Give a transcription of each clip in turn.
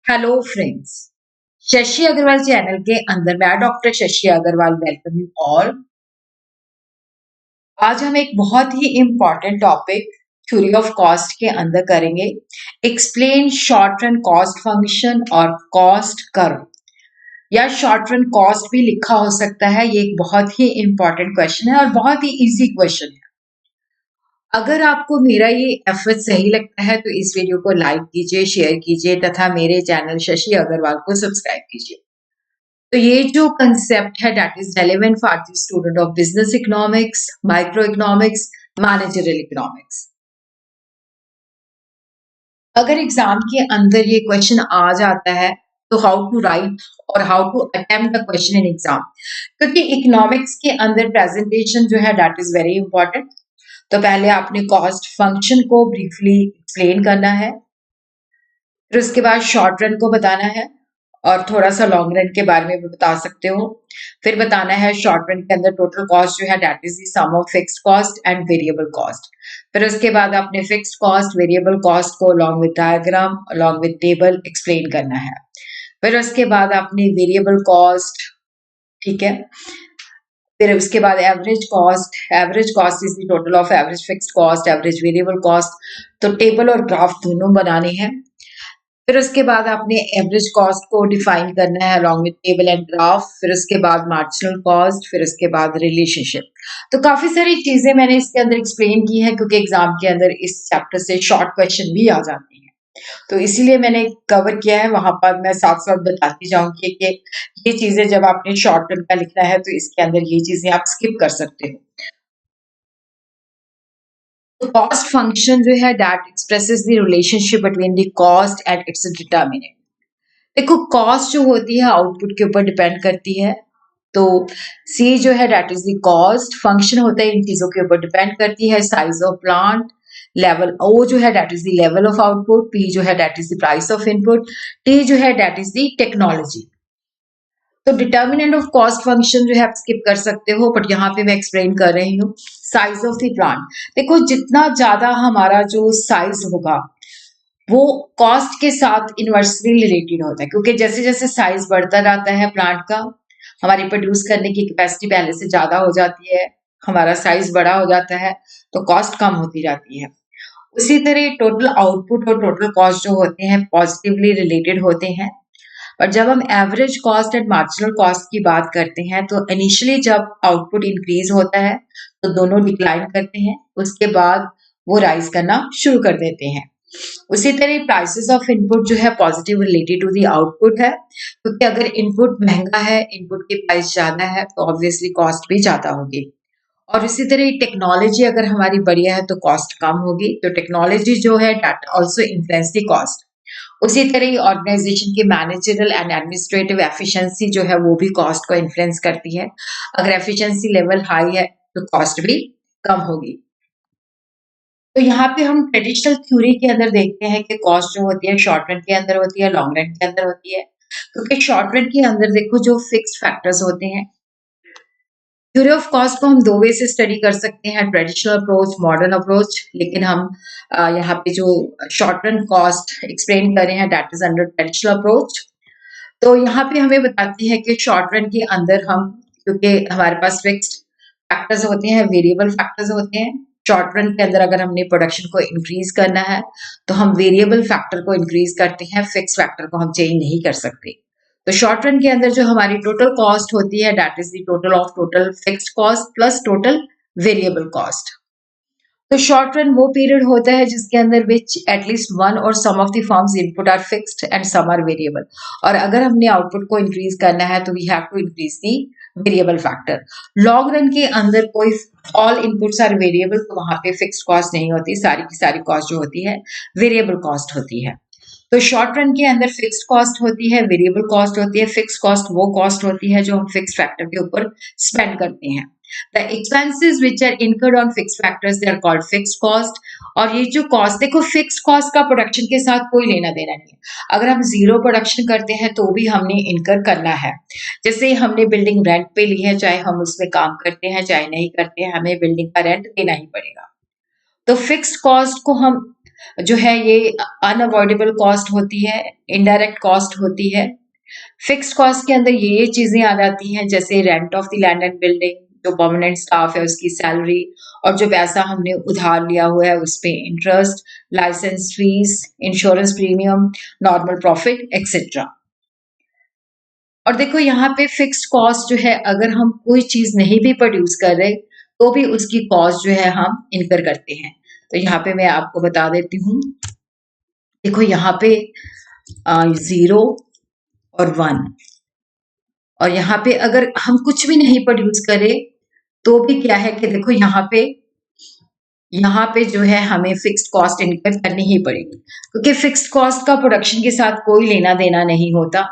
Hello friends, Shashi Agarwal channel के अंदर मैं doctor Shashi Agarwal welcome you all. आज हम एक बहुत ही important topic theory of cost के अंदर करेंगे। Explain short run cost function और कॉस्ट कर्व, या शॉर्ट रन कॉस्ट भी लिखा हो सकता है। ये एक बहुत ही इम्पॉर्टेंट क्वेश्चन है और बहुत ही इजी क्वेश्चन है। अगर आपको मेरा ये एफर्ट सही लगता है तो इस वीडियो को लाइक कीजिए, शेयर कीजिए तथा मेरे चैनल शशि अग्रवाल को सब्सक्राइब कीजिए। तो ये जो कंसेप्ट है that is relevant for the student of business economics, micro economics, managerial economics. अगर एग्जाम के अंदर ये क्वेश्चन आ जाता है तो हाउ टू राइट और how to attempt the question in exam, क्योंकि इकोनॉमिक्स के अंदर प्रेजेंटेशन जो है दैट इज वेरी इंपॉर्टेंट। तो पहले आपने कॉस्ट फंक्शन को ब्रीफली एक्सप्लेन करना है, फिर उसके बाद शॉर्ट रन को बताना है और थोड़ा सा लॉन्ग रन के बारे में भी बता सकते हो। फिर बताना है शॉर्ट रन के अंदर टोटल कॉस्ट जो है that is the sum of fixed cost and variable cost. फिर उसके बाद आपने फिक्स्ड कॉस्ट, वेरिएबल कॉस्ट को along with diagram, along with table explain करना है। फिर उसके बाद आपने वेरिएबल कॉस्ट, ठीक है, फिर उसके बाद average cost is the total of average fixed cost, average variable cost. तो टेबल और ग्राफ दोनों बनाने हैं। फिर उसके बाद आपने एवरेज कॉस्ट को डिफाइन करना है along with table and graph. फिर उसके बाद मार्जिनल कॉस्ट, फिर उसके बाद रिलेशनशिप। तो काफी सारी चीजें मैंने इसके अंदर एक्सप्लेन की है क्योंकि एग्जाम के अंदर इस चैप्टर से शॉर्ट क्वेश्चन भी आ जाते हैं। तो इसीलिए मैंने कवर किया है, वहां पर मैं साथ साथ बताती जाऊंगी कि ये चीजें जब आपने शॉर्ट टर्म का लिखना है तो इसके अंदर ये चीजें आप स्किप कर सकते हो। तो कॉस्ट फंक्शन जो है that expresses the relationship between the cost and its determinant. देखो, कॉस्ट जो होती है आउटपुट के ऊपर डिपेंड करती है। तो सी जो है that is the cost function होता है, इन चीजों के ऊपर डिपेंड करती है। साइज ऑफ प्लांट, लेवल ओ जो है that is the level of output, P जो है that is the price of input, T जो है दैट इज द टेक्नोलॉजी। तो डिटर्मिनेंट ऑफ कॉस्ट फंक्शन जो है आप स्किप कर सकते हो, बट यहाँ पे मैं एक्सप्लेन कर रही हूँ। साइज ऑफ द प्लांट, देखो जितना ज्यादा हमारा जो साइज होगा वो कॉस्ट के साथ इनवर्सली रिलेटेड होता है, क्योंकि जैसे जैसे साइज बढ़ता रहता है प्लांट का, हमारी प्रोड्यूस करने की कैपेसिटी पहले से ज्यादा हो जाती है, हमारा साइज बड़ा हो जाता है, तो कॉस्ट कम होती जाती है। उसी तरह टोटल आउटपुट और टोटल कॉस्ट जो होते हैं पॉजिटिवली रिलेटेड होते हैं। और जब हम average cost and marginal cost की बात करते हैं तो इनिशियली जब आउटपुट इंक्रीज होता है तो दोनों डिक्लाइन करते हैं, उसके बाद वो राइज करना शुरू कर देते हैं। उसी तरह प्राइसेस ऑफ इनपुट जो है positive related to the output है, क्योंकि अगर इनपुट महंगा है, इनपुट की प्राइस ज्यादा है तो ऑब्वियसली कॉस्ट भी ज्यादा होगी। और इसी तरह टेक्नोलॉजी अगर हमारी बढ़िया है तो कॉस्ट कम होगी। तो टेक्नोलॉजी जो है that also influence the cost. उसी तरह ऑर्गेनाइजेशन की मैनेजरियल एंड एडमिनिस्ट्रेटिव एफिशिएंसी जो है वो भी कॉस्ट को इन्फ्लुएंस करती है। अगर एफिशिएंसी लेवल हाई है तो कॉस्ट भी कम होगी। तो यहाँ पे हम ट्रेडिशनल थ्योरी के अंदर देखते हैं कि कॉस्ट जो होती है शॉर्ट रन के अंदर होती है, लॉन्ग रन के अंदर होती है। क्योंकि शॉर्ट रन के अंदर देखो जो फिक्स्ड फैक्टर्स होते हैं, थ्योरी ऑफ कॉस्ट को हम दो वे से स्टडी कर सकते हैं, ट्रेडिशनल अप्रोच, मॉडर्न अप्रोच। लेकिन हम यहाँ पे जो शॉर्ट रन कॉस्ट एक्सप्लेन कर रहे हैं that is under traditional approach. तो यहाँ पे हमें बताती है कि शॉर्ट रन के अंदर हम, क्योंकि हमारे पास फिक्स्ड फैक्टर्स होते हैं, वेरिएबल फैक्टर्स होते हैं। शॉर्ट रन के अंदर अगर हमने प्रोडक्शन को इंक्रीज करना है तो हम वेरिएबल फैक्टर को इंक्रीज करते हैं, फिक्स फैक्टर को हम चेंज नहीं कर सकते। तो शॉर्ट रन के अंदर जो हमारी टोटल कॉस्ट होती है that is the total of total fixed cost plus total variable cost. तो शॉर्ट रन वो पीरियड होता है जिसके अंदर विच एटलीस्ट वन और some of the firms input are fixed and some are variable. और अगर हमने आउटपुट को इंक्रीज करना है तो we have to increase the variable factor. Long run के अंदर कोई ऑल इनपुट्स आर वेरिएबल, तो वहां पे फिक्स्ड कॉस्ट नहीं होती, सारी की सारी कॉस्ट जो होती है वेरिएबल कॉस्ट होती है। तो शॉर्ट रन के अंदर फिक्स्ड कॉस्ट होती है, वेरिएबल कॉस्ट होती है। फिक्स्ड कॉस्ट वो कॉस्ट होती है जो हम फिक्स्ड फैक्टर के ऊपर स्पेंड करते हैं। The expenses which are incurred on fixed factors they are called fixed cost। और ये जो कॉस्ट, देखो फिक्स्ड कॉस्ट का प्रोडक्शन के साथ कोई लेना देना नहीं है। अगर हम जीरो प्रोडक्शन करते हैं तो भी हमने इनकर करना है। जैसे हमने बिल्डिंग रेंट पे ली है, चाहे हम उसमें काम करते हैं चाहे नहीं करते हैं, हमें बिल्डिंग का रेंट देना ही पड़ेगा। तो फिक्स्ड कॉस्ट को हम जो है ये अनअवॉइडेबल कॉस्ट होती है, इनडायरेक्ट कॉस्ट होती है। फिक्स्ड कॉस्ट के अंदर ये चीजें आ जाती हैं, जैसे rent of the land and building, जो परमानेंट स्टाफ है उसकी सैलरी, और जो पैसा हमने उधार लिया हुआ है उस पे interest, licence fee, insurance premium, normal profit etcetera. और देखो यहाँ पे फिक्स्ड कॉस्ट जो है, अगर हम कोई चीज नहीं भी प्रोड्यूस कर रहे तो भी उसकी कॉस्ट जो है हम इनकर करते हैं। तो यहाँ पे मैं आपको बता देती हूँ। देखो यहाँ पे 0 और 1, और यहाँ पे अगर हम कुछ भी नहीं प्रोड्यूस करें तो भी क्या है कि देखो यहाँ पे जो है हमें फिक्स्ड कॉस्ट इनकर करनी ही पड़ेगी, क्योंकि फिक्स्ड कॉस्ट का प्रोडक्शन के साथ कोई लेना देना नहीं होता।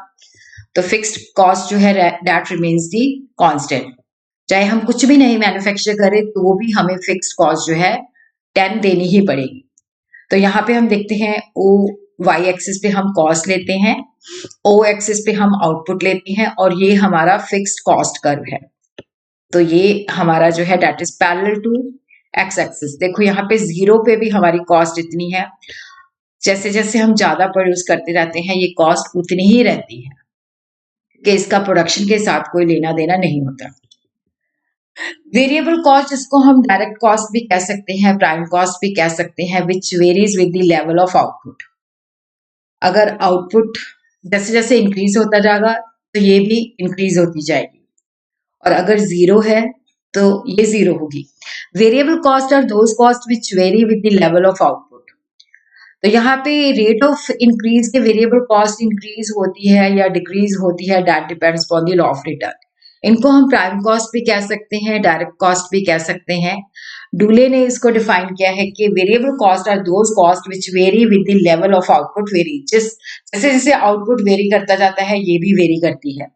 तो फिक्स्ड कॉस्ट जो है दैट रिमेन्स दी कांस्टेंट। चाहे हम कुछ भी नहीं मैन्युफैक्चर करें तो भी हमें फिक्स्ड कॉस्ट जो है 10 देनी ही पड़ेगी। तो यहाँ पे हम देखते हैं ओ वाई एक्सिस पे हम कॉस्ट लेते हैं, ओ एक्सिस पे हम आउटपुट लेते हैं, और ये हमारा फिक्स्ड कॉस्ट कर्व है। तो ये हमारा जो है that is parallel to X axis. देखो यहाँ पे 0 पे भी हमारी कॉस्ट इतनी है, जैसे जैसे हम ज्यादा प्रोड्यूस करते रहते हैं ये कॉस्ट उतनी ही रहती है, कि इसका प्रोडक्शन के साथ कोई लेना देना नहीं होता। वेरिएबल कॉस्ट, जिसको हम डायरेक्ट कॉस्ट भी कह सकते हैं, प्राइम कॉस्ट भी कह सकते हैं, which varies with the level of output. अगर आउटपुट जैसे जैसे इंक्रीज होता जाएगा तो ये भी इंक्रीज होती जाएगी, और अगर 0 है तो ये 0 होगी। Variable cost are those cost which vary with the level of output. तो यहाँ पे रेट ऑफ इंक्रीज के वेरिएबल कॉस्ट इंक्रीज होती है या डिक्रीज होती है, that depends upon the law of return. इनको हम प्राइम कॉस्ट भी कह सकते हैं, डायरेक्ट कॉस्ट भी कह सकते हैं। डूले ने इसको डिफाइन किया है कि variable cost are those cost which vary with the level of output vary. जैसे जैसे आउटपुट वेरी करता जाता है ये भी वेरी करती है।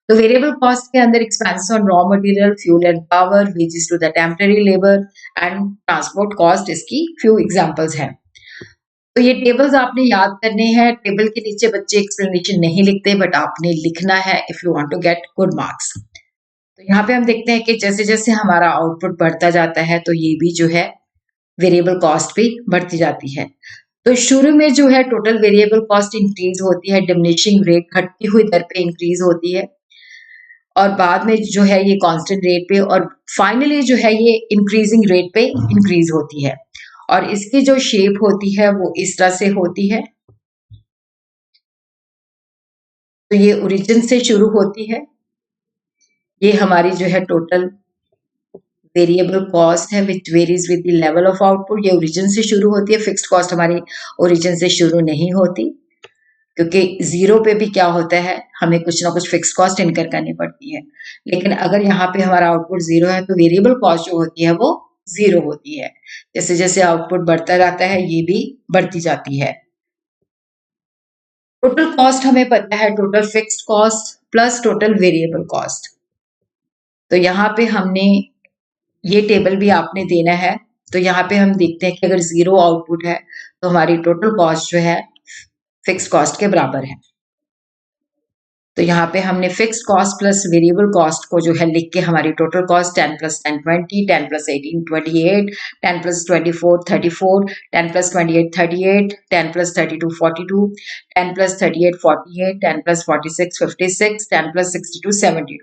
तो वेरिएबल कॉस्ट के अंदर expense on raw material, fuel and power, wages to the temporary labour and transport cost इसकी फ्यू एग्जांपल्स हैं। तो ये टेबल्स आपने याद करने हैं। टेबल के नीचे बच्चे एक्सप्लेनेशन नहीं लिखते, बट आपने लिखना है if you want to get good marks. तो यहाँ पे हम देखते हैं कि जैसे जैसे हमारा आउटपुट बढ़ता जाता है तो ये भी जो है वेरिएबल कॉस्ट भी बढ़ती जाती है। तो शुरू में जो है टोटल वेरिएबल कॉस्ट इंक्रीज होती है, डिमिनिशिंग रेट, घटती हुई दर पे इंक्रीज होती है, और बाद में जो है ये कांस्टेंट रेट पे, और फाइनली जो है ये इंक्रीजिंग रेट पे इंक्रीज होती है। और इसकी जो शेप होती है वो इस तरह से होती है। तो ये ओरिजिन से शुरू होती है, ये हमारी जो है टोटल वेरिएबल कॉस्ट है which varies with the level of output. ये ओरिजिन से शुरू होती है, फिक्स्ड कॉस्ट हमारी ओरिजिन से शुरू नहीं होती, क्योंकि 0 पे भी क्या होता है हमें कुछ ना कुछ फिक्स्ड कॉस्ट इनकर करनी पड़ती है। लेकिन अगर यहाँ पे हमारा आउटपुट 0 है तो वेरिएबल कॉस्ट जो होती है वो 0 होती है। जैसे जैसे आउटपुट बढ़ता जाता है ये भी बढ़ती जाती है। टोटल कॉस्ट हमें पता है, total fixed cost plus total variable cost. तो यहाँ पे हमने ये टेबल भी आपने देना है। तो यहाँ पे हम देखते हैं कि अगर 0 आउटपुट है तो हमारी टोटल कॉस्ट जो है फिक्स्ड कॉस्ट के बराबर है। तो यहाँ पे हमने fixed cost plus variable cost को जो है लिख के हमारी टोटल कॉस्ट 10 + 10 20, 10 + 18 28, 10 + 24 34, 10 + 28 38, 10 + 32 42, 10 + 38 48, 10 + 46 56, 10 + 62 72।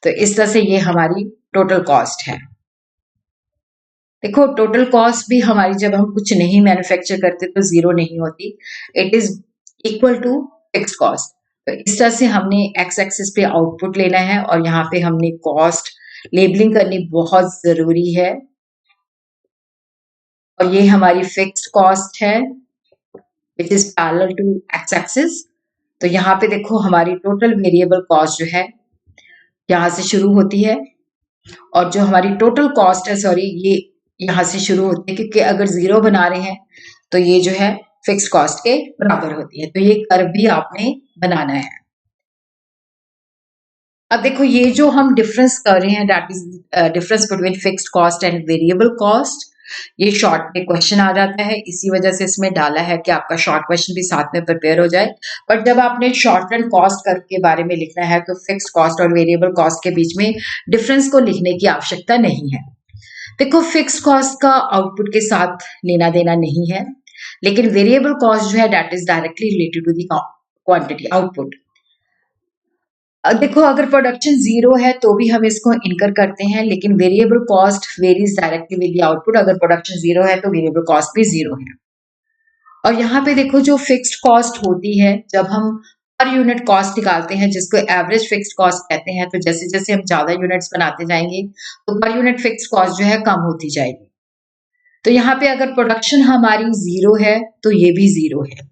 तो इस तरह से ये हमारी टोटल कॉस्ट है। देखो टोटल कॉस्ट भी हमारी जब हम कुछ नहीं मैन्युफैक्चर करते तो 0 नहीं होती, it is equal to fixed cost. तो इस तरह से हमने एक्स एक्सिस पे आउटपुट लेना है, और यहाँ पे हमने कॉस्ट लेबलिंग करनी बहुत जरूरी है। और ये हमारी फिक्स्ड कॉस्ट है which is parallel to X axis. तो यहाँ पे देखो हमारी टोटल वेरिएबल कॉस्ट जो है यहाँ से शुरू होती है, और जो हमारी टोटल कॉस्ट है सॉरी ये यहाँ से शुरू होती है, क्योंकि अगर 0 बना रहे हैं तो ये जो है फिक्स कॉस्ट के बराबर होती है। तो ये कर्व भी आपने बनाना है। अब देखो ये जो हम डिफरेंस कर रहे हैं that is difference between fixed cost and variable cost, ये शॉर्ट में क्वेश्चन आ जाता है, इसी वजह से इसमें डाला है कि आपका शॉर्ट क्वेश्चन भी साथ में प्रिपेयर हो जाए। बट जब आपने शॉर्ट रन कॉस्ट कर्व के बारे में लिखना है तो फिक्स्ड कॉस्ट और वेरिएबल कॉस्ट के बीच में डिफरेंस को लिखने की आवश्यकता नहीं है। देखो फिक्स्ड कॉस्ट का आउटपुट के साथ लेना देना नहीं है, लेकिन वेरिएबल कॉस्ट जो है that is directly related to the quantity output. देखो अगर प्रोडक्शन जीरो है तो भी हम इसको इनकर करते हैं, लेकिन variable cost varies directly with the output. अगर प्रोडक्शन जीरो है तो वेरिएबल कॉस्ट भी जीरो है। और यहाँ पे देखो जो फिक्स्ड कॉस्ट होती है, जब हम पर यूनिट कॉस्ट निकालते हैं जिसको एवरेज फिक्स्ड कॉस्ट कहते हैं, तो जैसे जैसे हम ज्यादा यूनिट्स बनाते जाएंगे तो पर यूनिट फिक्स्ड कॉस्ट जो है कम होती जाएगी। तो यहाँ पे अगर प्रोडक्शन हमारी जीरो है तो ये भी जीरो है।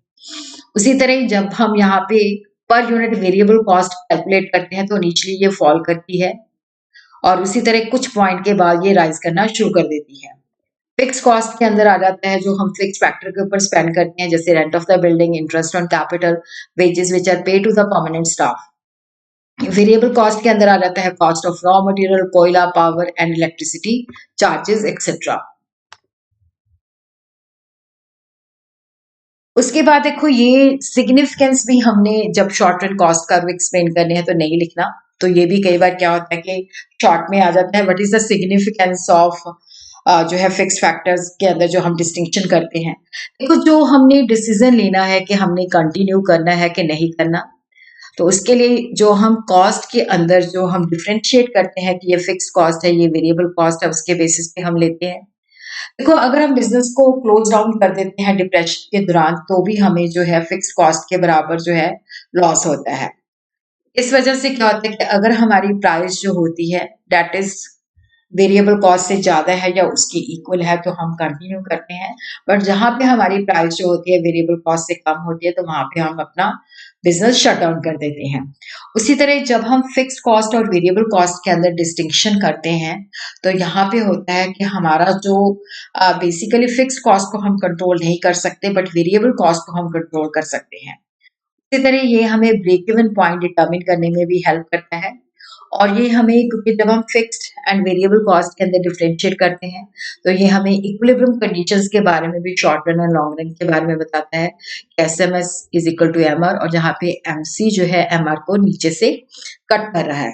उसी तरह जब हम यहाँ पे per unit variable cost calculate करते हैं तो नीचे ये फॉल करती है और उसी तरह कुछ पॉइंट के बाद ये राइज करना शुरू कर देती है। फिक्स कॉस्ट के अंदर आ जाता है जो हम फिक्स फैक्टर के ऊपर स्पेंड करते हैं, जैसे rent of the building, interest on capital, wages which are pay to the permanent staff. Variable cost के अंदर आ जाता है कॉस्ट ऑफ रॉ मटेरियल, कोयला, power and electricity charges etcetera. उसके बाद देखो ये सिग्निफिकेंस भी हमने जब short run cost curve explain करने हैं तो नहीं लिखना, तो ये भी कई बार क्या होता है कि शॉर्ट में आ जाता है what is the significance of जो है फिक्स फैक्टर्स के अंदर जो हम डिस्टिंक्शन करते हैं। देखो जो हमने डिसीजन लेना है कि हमने कंटिन्यू करना है कि नहीं करना, तो उसके लिए जो हम कॉस्ट के अंदर जो हम डिफ्रेंशिएट करते हैं कि ये फिक्स कॉस्ट है, ये वेरिएबल कॉस्ट है, उसके बेसिस पे हम लेते हैं। देखो अगर हम बिजनेस को क्लोज डाउन कर देते हैं डिप्रेशन के दौरान तो भी हमें जो है फिक्स कॉस्ट के बराबर जो है लॉस होता है। इस वजह से क्या होता है कि अगर हमारी प्राइस जो होती है दैट इज वेरिएबल कॉस्ट से ज्यादा है या उसके इक्वल है तो हम कंटिन्यू करते हैं, बट जहां पे हमारी प्राइस जो होती है वेरिएबल कॉस्ट से कम होती है तो वहां पे हम अपना बिजनेस शट डाउन कर देते हैं। उसी तरह जब हम फिक्स्ड कॉस्ट और वेरिएबल कॉस्ट के अंदर डिस्टिंक्शन करते हैं तो यहाँ पे होता है कि हमारा जो बेसिकली फिक्स्ड कॉस्ट को हम कंट्रोल नहीं कर सकते बट वेरिएबल कॉस्ट को हम कंट्रोल कर सकते हैं। इसी तरह ये हमें ब्रेक इवन पॉइंट डिटर्मिन करने में भी हेल्प करता है। और ये हमें क्योंकि जब हम फिक्स्ड एंड वेरिएबल कॉस्ट के अंदर डिफरेंशिएट करते हैं तो ये हमें इक्विलिब्रियम कंडीशंस के बारे में भी शॉर्ट रन और लॉन्ग रन के बारे में बताता है। SMS is equal to MR और जहाँ पे MC जो है MR को नीचे से कट कर रहा है।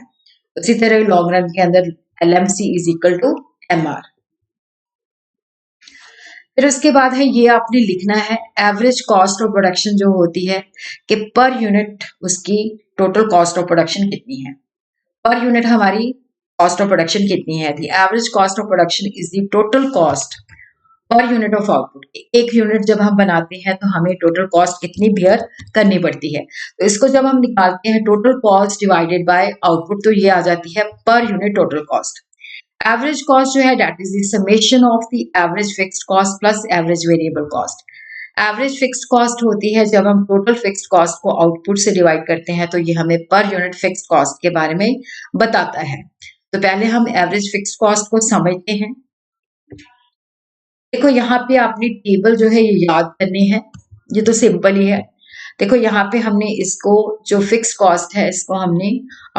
उसी तरह लॉन्ग रन के अंदर LMC is equal to MR। फिर उसके बाद है ये आपने लिखना है एवरेज कॉस्ट ऑफ प्रोडक्शन जो होती है कि पर यूनिट उसकी टोटल कॉस्ट ऑफ प्रोडक्शन कितनी है। पर यूनिट हमारी कॉस्ट ऑफ प्रोडक्शन कितनी है। The average cost of production is the total cost per unit of output. एक यूनिट जब हम बनाते हैं तो हमें टोटल कॉस्ट कितनी बियर करनी पड़ती है, तो इसको जब हम निकालते हैं total cost divided by output तो ये आ जाती है per unit total cost. Average cost जो है that is the summation of the average fixed cost plus average variable cost. Average fixed cost होती है जब हम टोटल फिक्स्ड कॉस्ट को आउटपुट से डिवाइड करते हैं तो ये हमें पर यूनिट फिक्स्ड कॉस्ट के बारे में बताता है। तो पहले हम एवरेज फिक्स्ड कॉस्ट को समझते हैं। देखो यहाँ पे आपने टेबल जो है ये याद करनी है, ये तो सिंपल ही है। देखो यहाँ पे हमने इसको जो फिक्स कॉस्ट है इसको हमने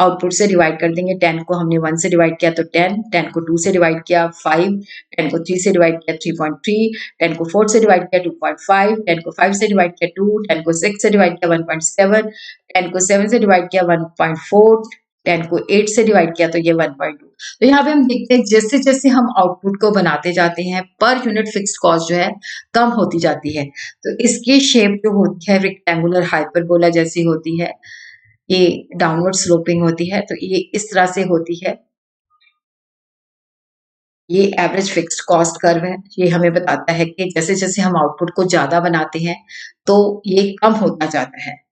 आउटपुट से डिवाइड कर देंगे। 10 को हमने 1 से डिवाइड किया तो 10, 10 को 2 से डिवाइड किया 5, 10 को 3 से डिवाइड किया 3.3, 10 को 4 से डिवाइड किया 2.5, 10 को 5 से डिवाइड किया 2, 10 को 6 से डिवाइड किया 1.7, 10 को 7 से डिवाइड किया 1.4, 10 को 8 से डिवाइड किया तो ये 1.2। तो यहाँ पे हम देखते हैं जैसे जैसे हम आउटपुट को बनाते जाते हैं पर यूनिट फिक्स्ड कॉस्ट जो है कम होती जाती है। तो इसकी शेप जो होती है रेक्टेंगुलर हाइपरबोला जैसी होती है, ये डाउनवर्ड स्लोपिंग होती है, तो ये इस तरह से होती है। ये एवरेज फिक्स्ड कॉस्ट कर्व है। ये हमें बताता है कि जैसे जैसे हम आउटपुट को ज्यादा बनाते हैं तो ये कम होता जाता है।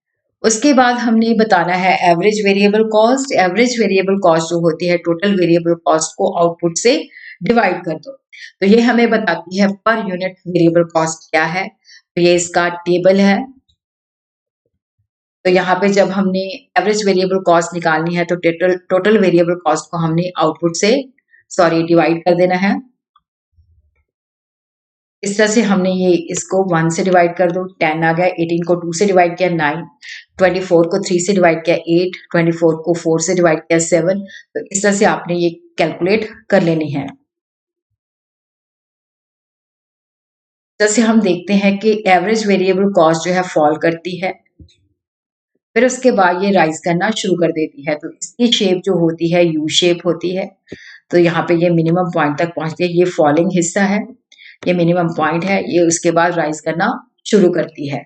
उसके बाद हमने बताना है average variable cost. Average variable cost जो होती है टोटल वेरिएबल कॉस्ट को आउटपुट से डिवाइड कर दो, तो ये हमें बताती है पर यूनिट वेरिएबल कॉस्ट क्या है। तो ये इसका टेबल है। तो यहाँ पे जब हमने एवरेज वेरिएबल कॉस्ट निकालनी है तो टोटल वेरिएबल कॉस्ट को हमने आउटपुट से डिवाइड कर देना है। इस तरह से हमने ये इसको 1 से डिवाइड कर दो, 10 आ गया, 18 को 2 से डिवाइड किया 9, 24 को 3 से डिवाइड किया 8, 24 को 4 से डिवाइड किया 7। तो इस तरह से आपने ये कैलकुलेट कर लेनी है। जैसे हम देखते हैं कि एवरेज वेरिएबल कॉस्ट जो है फॉल करती है, फिर उसके बाद ये राइज करना शुरू कर देती है। तो इसकी शेप जो होती है यू शेप होती है। तो यहाँ पे ये मिनिमम पॉइंट तक पहुंचती है, ये फॉलिंग हिस्सा है। ये मिनिमम पॉइंट है, ये उसके बाद राइज करना शुरू करती है।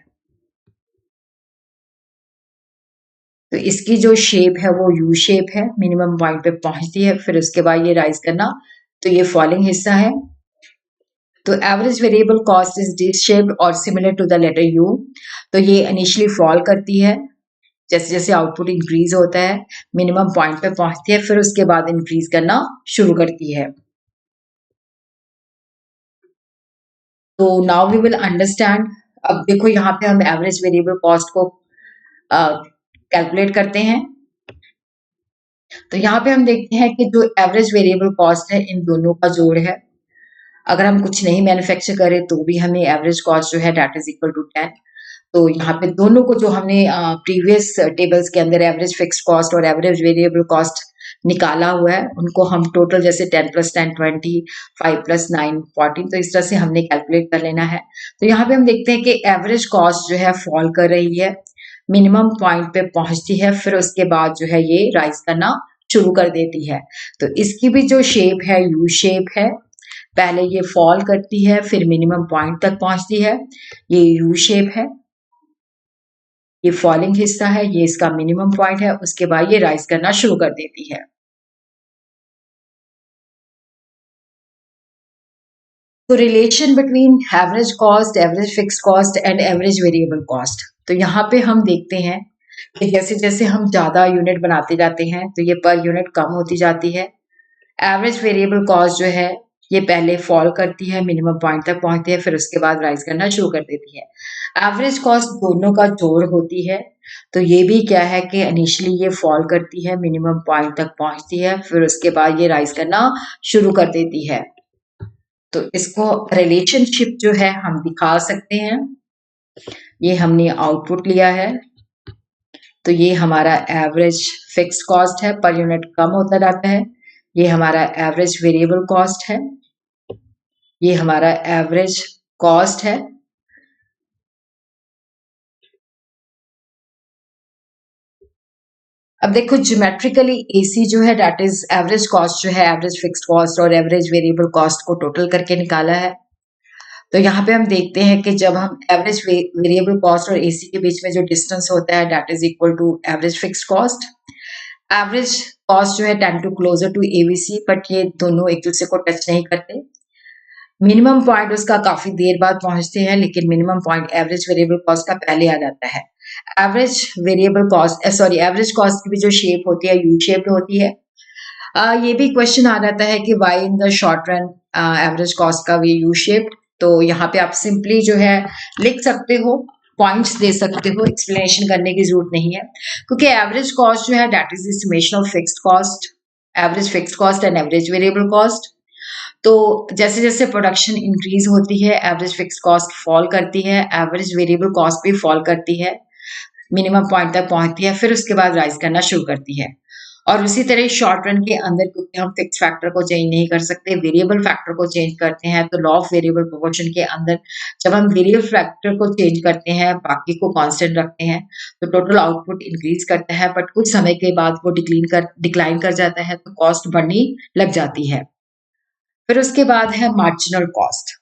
तो इसकी जो शेप है वो यू शेप है, मिनिमम पॉइंट पे पहुंचती है, फिर उसके बाद ये राइज करना, तो ये फॉलिंग हिस्सा है। तो average variable cost is dish shaped और similar to the letter U. तो ये इनिशियली फॉल करती है, जैसे जैसे आउटपुट इंक्रीज होता है, मिनिमम पॉइंट पे पहुंचती है, फिर उसके बाद इंक्रीज करना शुरू करती है। तो नाउ वी विल अंडरस्टैंड। अब देखो यहाँ पे हम एवरेज वेरिएबल कॉस्ट को कैलकुलेट करते हैं। तो यहाँ पे हम देखते हैं कि जो एवरेज वेरिएबल कॉस्ट है इन दोनों का जोड़ है। अगर हम कुछ नहीं मैन्युफैक्चर करें तो भी हमें एवरेज कॉस्ट जो है दैट इज इक्वल टू 10। तो यहाँ पे दोनों को जो हमने प्रीवियस टेबल्स के अंदर एवरेज फिक्स्ड कॉस्ट और एवरेज वेरिएबल कॉस्ट निकाला हुआ है, उनको हम टोटल जैसे 10 + 10 20, 5 + 9 14, तो इस तरह से हमने कैलकुलेट कर लेना है। तो यहाँ पे हम देखते हैं कि एवरेज कॉस्ट जो है फॉल कर रही है, मिनिमम पॉइंट पे पहुंचती है, फिर उसके बाद जो है ये राइज करना शुरू कर देती है। तो इसकी भी जो शेप है यू शेप है, पहले ये फॉल करती है, फिर मिनिमम पॉइंट तक पहुंचती है, ये यू शेप है, ये फॉलिंग हिस्सा है, ये इसका मिनिमम पॉइंट है, उसके बाद ये राइज करना शुरू कर देती है। तो relation between average cost, average fixed cost and average variable cost. तो यहाँ पे हम देखते हैं कि जैसे जैसे हम ज्यादा यूनिट बनाते जाते हैं तो ये पर यूनिट कम होती जाती है। एवरेज वेरिएबल कॉस्ट जो है ये पहले फॉल करती है, मिनिमम पॉइंट तक पहुंचती है, फिर उसके बाद राइज करना शुरू कर देती है। एवरेज कॉस्ट दोनों का जोड़ होती है। तो ये भी क्या है कि इनिशियली ये फॉल करती है, मिनिमम पॉइंट तक पहुंचती है, फिर उसके बाद ये राइज करना शुरू कर देती है। तो इसको रिलेशनशिप जो है हम दिखा सकते हैं। ये हमने आउटपुट लिया है, तो ये हमारा एवरेज फिक्स्ड कॉस्ट है, पर यूनिट कम होता जाता है। ये हमारा एवरेज वेरिएबल कॉस्ट है, ये हमारा एवरेज कॉस्ट है। अब देखो ज्योमेट्रिकली एसी जो है दैट इज एवरेज कॉस्ट जो है एवरेज फिक्स्ड कॉस्ट और एवरेज वेरिएबल कॉस्ट को टोटल करके निकाला है। तो यहाँ पे हम देखते हैं कि जब हम एवरेज वेरिएबल कॉस्ट और एसी के बीच में जो डिस्टेंस होता है that is equal to average fixed cost. Average cost जो है tend to closer to AVC, but ये दोनों एक दूसरे को टच नहीं करते। मिनिमम पॉइंट उसका काफी देर बाद पहुंचते हैं, लेकिन minimum point average variable cost का पहले आ जाता है। Average variable cost sorry average cost की भी जो शेप होती है यू शेप्ड होती है। ये भी क्वेश्चन आ जाता है कि why in the short run average cost का भी यू शेप्ड। तो यहाँ पे आप सिंपली जो है लिख सकते हो, पॉइंट्स दे सकते हो, एक्सप्लेनेशन करने की जरूरत नहीं है, क्योंकि एवरेज कॉस्ट जो है that is the summation of fixed cost, average fixed cost and average variable cost. तो जैसे जैसे प्रोडक्शन इंक्रीज होती है एवरेज फिक्स्ड कॉस्ट फॉल करती है, एवरेज वेरिएबल कॉस्ट भी फॉल करती है, मिनिमम पॉइंट तक पहुंचती है, फिर उसके बाद राइज करना शुरू करती है। और उसी तरह शॉर्ट रन के अंदर क्योंकि हम फिक्स फैक्टर को चेंज नहीं कर सकते, वेरिएबल फैक्टर को चेंज करते हैं, तो लॉ ऑफ वेरिएबल प्रोपोर्शन के अंदर जब हम वेरिएबल फैक्टर को चेंज करते हैं, बाकी को कांस्टेंट रखते हैं, तो टोटल आउटपुट इंक्रीज करता है, बट कुछ समय के बाद वो डिक्लाइन कर जाता है, तो कॉस्ट बढ़नी लग जाती है। फिर उसके बाद है मार्जिनल कॉस्ट।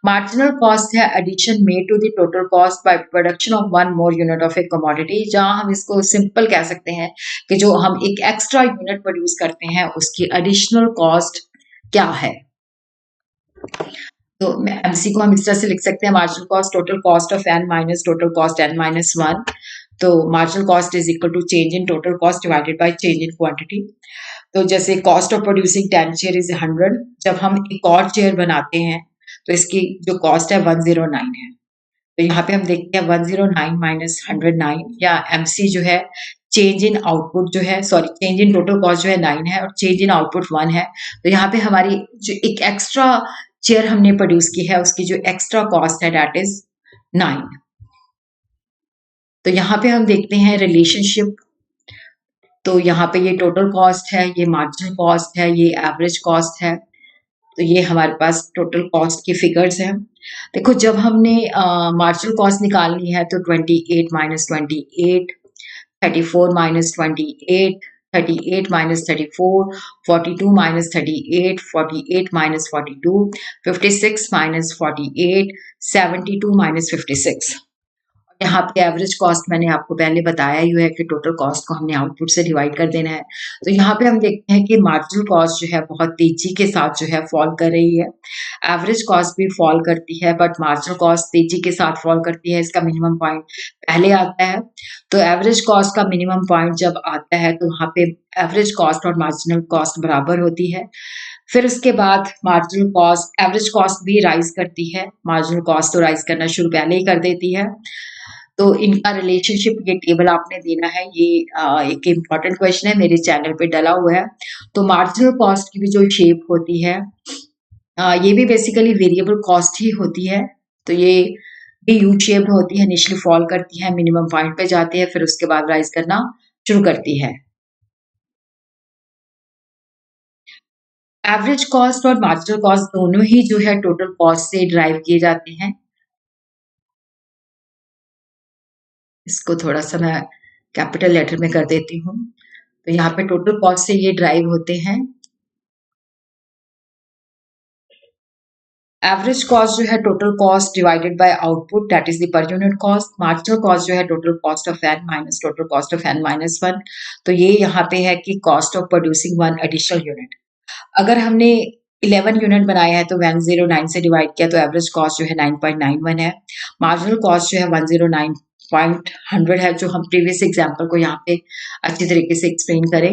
मार्जिनल कॉस्ट है addition made to the total cost by production of one more unit of a commodity, जहां हम इसको सिंपल कह सकते हैं कि जो हम एक एक्स्ट्रा यूनिट प्रोड्यूस करते हैं उसकी एडिशनल कॉस्ट क्या है। तो एमसी को हम इस तरह से लिख सकते हैं, marginal cost total cost of N minus total cost N minus one. तो marginal cost is equal to change in total cost divided by change in quantity. तो जैसे cost of producing 10 chair is 100, जब हम एक और chair बनाते हैं तो इसकी जो कॉस्ट है 109 है। तो यहाँ पे हम देखते हैं 109 माइनस 109, या एमसी जो है चेंज इन आउटपुट जो है sorry change in total cost जो है 9 है और चेंज इन आउटपुट 1 है। तो यहाँ पे हमारी जो एक एक्स्ट्रा चेयर हमने प्रोड्यूस की है उसकी जो एक्स्ट्रा कॉस्ट है दैट इज 9। तो यहाँ पे हम देखते हैं रिलेशनशिप। तो यहाँ पे ये टोटल कॉस्ट है, ये मार्जिनल कॉस्ट है, ये एवरेज कॉस्ट है। तो ये हमारे पास टोटल कॉस्ट की फिगर्स हैं। देखो जब हमने मार्जिनल कॉस्ट निकालनी है तो 28 minus 28, 34 minus 28, 38 minus 34, 42 minus 38, 48 minus 42, 56 minus 48, 72 minus 56। यहाँ पे एवरेज कॉस्ट मैंने आपको पहले बताया ही है कि टोटल कॉस्ट को हमने आउटपुट से डिवाइड कर देना है। तो यहाँ पे हम देखते हैं कि मार्जिनल कॉस्ट जो है बहुत तेजी के साथ जो है फॉल कर रही है। एवरेज कॉस्ट भी फॉल करती है बट मार्जिनल कॉस्ट तेजी के साथ फॉल करती है। इसका मिनिमम पॉइंट पहले आता है। तो एवरेज कॉस्ट का मिनिमम पॉइंट जब आता है तो वहाँ पे एवरेज कॉस्ट और मार्जिनल कॉस्ट बराबर होती है। फिर उसके बाद मार्जिनल कॉस्ट एवरेज कॉस्ट भी राइज करती है, मार्जिनल कॉस्ट तो राइज करना शुरू पहले ही कर देती है। तो इनका रिलेशनशिप ये टेबल आपने देना है। ये एक इम्पॉर्टेंट क्वेश्चन है, मेरे चैनल पे डला हुआ है। तो मार्जिनल कॉस्ट की भी जो शेप होती है ये भी बेसिकली वेरिएबल कॉस्ट ही होती है। तो ये भी यू शेप्ड होती है, इनिशियली फॉल करती है, मिनिमम पॉइंट पे जाती है, फिर उसके बाद राइज करना शुरू करती है। एवरेज कॉस्ट और मार्जिनल कॉस्ट दोनों ही जो है टोटल कॉस्ट से ड्राइव किए जाते हैं। इसको थोड़ा सा मैं कैपिटल लेटर में कर देती हूँ। तो यहाँ पे टोटल कॉस्ट से ये ड्राइव होते हैं। एवरेज कॉस्ट जो है total cost divided by output that is the per unit cost. Marginal cost जो है total cost of N minus total cost of N minus one. तो ये यहाँ पे है कि cost of producing one additional unit. अगर हमने 11 यूनिट बनाया है तो 109 से डिवाइड किया तो एवरेज कॉस्ट जो है 9.91 है। मार्जिनल कॉस्ट जो है 109.100 है, जो हम प्रीवियस एग्जाम्पल को यहाँ पे अच्छी तरीके से एक्सप्लेन करें।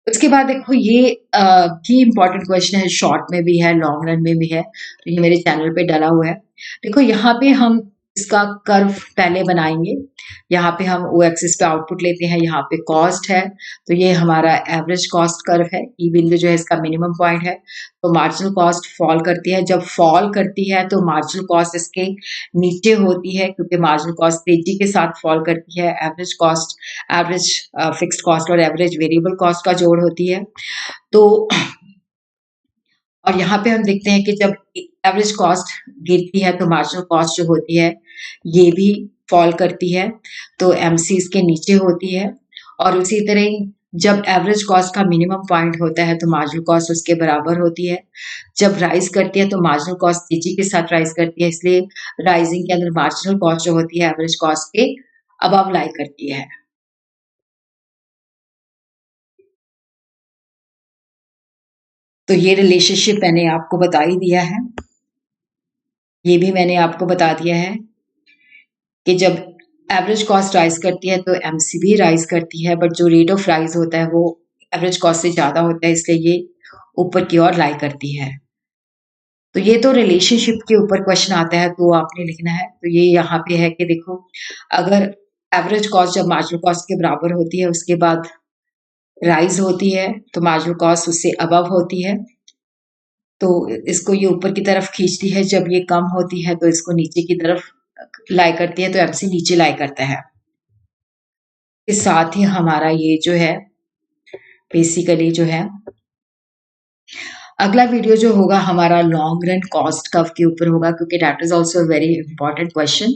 उसके बाद देखो ये की इम्पोर्टेंट क्वेश्चन है, शॉर्ट में भी है लॉन्ग रन में भी है। तो ये मेरे चैनल पे डला हुआ है। देखो यहाँ पे हम इसका कर्व पहले बनाएंगे। यहाँ पे हम ओ एक्सिस पे आउटपुट लेते हैं, यहाँ पे कॉस्ट है। तो ये हमारा एवरेज कॉस्ट कर्व है। ई बिंदु जो है इसका मिनिमम पॉइंट है। तो मार्जिनल कॉस्ट फॉल करती है। जब फॉल करती है तो मार्जिनल कॉस्ट इसके नीचे होती है, क्योंकि मार्जिनल कॉस्ट तेजी के साथ फॉल करती है। Average cost average fixed cost और एवरेज वेरिएबल कॉस्ट का जोड़ होती है। तो और यहाँ पे हम देखते हैं कि जब एवरेज कॉस्ट गिरती है तो मार्जिनल कॉस्ट जो होती है ये भी फॉल करती है। तो एमसी इसके नीचे होती है। और उसी तरह जब एवरेज कॉस्ट का मिनिमम पॉइंट होता है तो मार्जिनल कॉस्ट उसके बराबर होती है। जब राइज करती है तो मार्जिनल कॉस्ट तेजी के साथ राइज करती है, इसलिए राइजिंग के अंदर मार्जिनल कॉस्ट जो होती है एवरेज कॉस्ट के अबव लाई करती है। तो ये रिलेशनशिप मैंने आपको बता ही दिया है। ये भी मैंने आपको बता दिया है कि जब एवरेज कॉस्ट राइज करती है तो एमसी भी राइज करती है, बट जो रेट ऑफ राइज होता है वो एवरेज कॉस्ट से ज्यादा होता है, इसलिए ये ऊपर की ओर लाई करती है। तो ये तो रिलेशनशिप के ऊपर क्वेश्चन आता है तो आपने लिखना है। तो ये यहाँ पे है कि देखो, अगर एवरेज कॉस्ट जब मार्जिनल कॉस्ट के बराबर होती है उसके बाद राइज होती है तो मार्जिनल कॉस्ट उससे अबव होती है। तो इसको ये ऊपर की तरफ खींचती है, जब ये कम होती है तो इसको नीचे की तरफ लाई करती है, तो एमसी नीचे लाई करता है। इस साथ ही हमारा ये जो है बेसिकली जो है अगला वीडियो जो होगा हमारा लॉन्ग रन कॉस्ट कर्व के ऊपर होगा, क्योंकि that is also very important question.